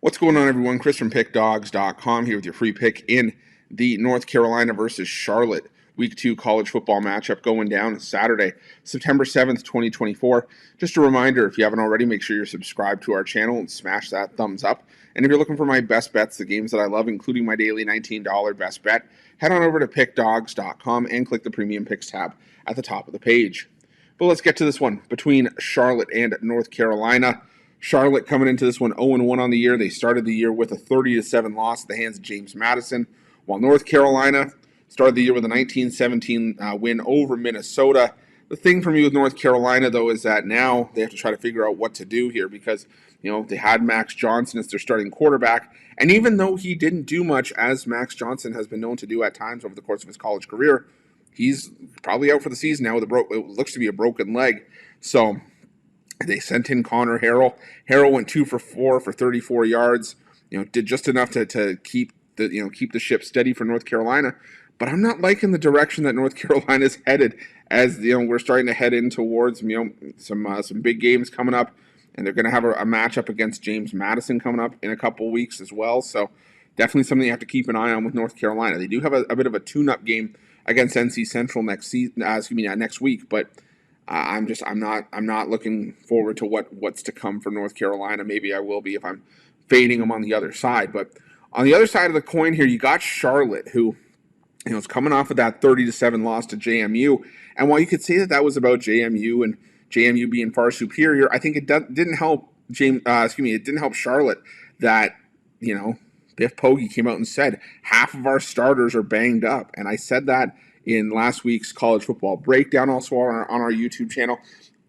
What's going on, everyone? Chris from Pickdawgz.com here with your free pick in the North Carolina versus Charlotte Week 2 college football matchup going down Saturday, September 7th, 2024. Just a reminder, if you haven't already, make sure you're subscribed to our channel and smash that thumbs up. And if you're looking for my best bets, the games that I love, including my daily $19 best bet, head on over to Pickdawgz.com and click the Premium Picks tab at the top of the page. But let's get to this one between Charlotte and North Carolina. Charlotte coming into this one 0-1 on the year. They started the year with a 30-7 loss at the hands of James Madison, while North Carolina started the year with a 19-17 win over Minnesota. The thing for me with North Carolina, though, is that now they have to try to figure out what to do here because, they had Max Johnson as their starting quarterback. And even though he didn't do much, as Max Johnson has been known to do at times over the course of his college career, he's probably out for the season now with it looks to be a broken leg. So they sent in Connor Harrell. Harrell went 2 for 4 for 34 yards. Did just enough to keep the ship steady for North Carolina. But I'm not liking the direction that North Carolina is headed. As we're starting to head in towards some big games coming up, and they're going to have a matchup against James Madison coming up in a couple of weeks as well. So definitely something you have to keep an eye on with North Carolina. They do have a bit of a tune-up game against NC Central next week, but I'm not looking forward to what's to come for North Carolina. Maybe I will be if I'm fading them on the other side. But on the other side of the coin here, you got Charlotte, who is coming off of that 30-7 loss to JMU. And while you could say that was about JMU and JMU being far superior, I think it didn't help it didn't help Charlotte that Biff Poggi came out and said half of our starters are banged up, and I said that in last week's college football breakdown, also on our YouTube channel.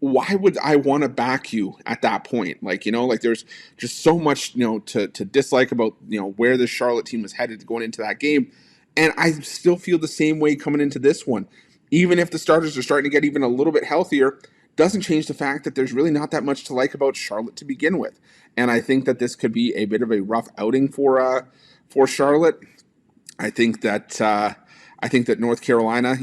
Why would I want to back you at that point? There's just so much, to dislike about, where the Charlotte team was headed going into that game. And I still feel the same way coming into this one. Even if the starters are starting to get even a little bit healthier, doesn't change the fact that there's really not that much to like about Charlotte to begin with. And I think that this could be a bit of a rough outing for Charlotte. I think that North Carolina,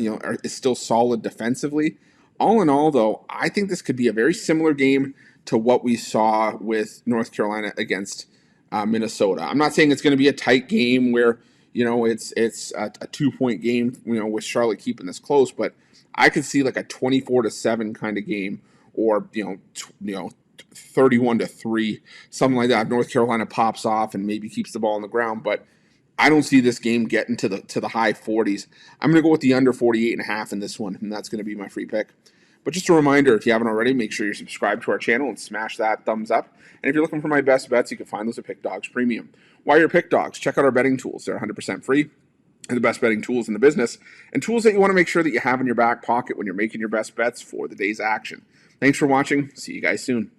is still solid defensively. All in all, though, I think this could be a very similar game to what we saw with North Carolina against Minnesota. I'm not saying it's going to be a tight game where it's a 2-point game, with Charlotte keeping this close, but I could see like a 24-7 kind of game, or 31-3, something like that. If North Carolina pops off and maybe keeps the ball on the ground, but I don't see this game getting to the high 40s. I'm going to go with the under 48.5 in this one, and that's going to be my free pick. But just a reminder, if you haven't already, make sure you're subscribed to our channel and smash that thumbs up. And if you're looking for my best bets, you can find those at Pickdawgz Premium. While you're Pickdawgz, check out our betting tools. They're 100% free. They're the best betting tools in the business, and tools that you want to make sure that you have in your back pocket when you're making your best bets for the day's action. Thanks for watching. See you guys soon.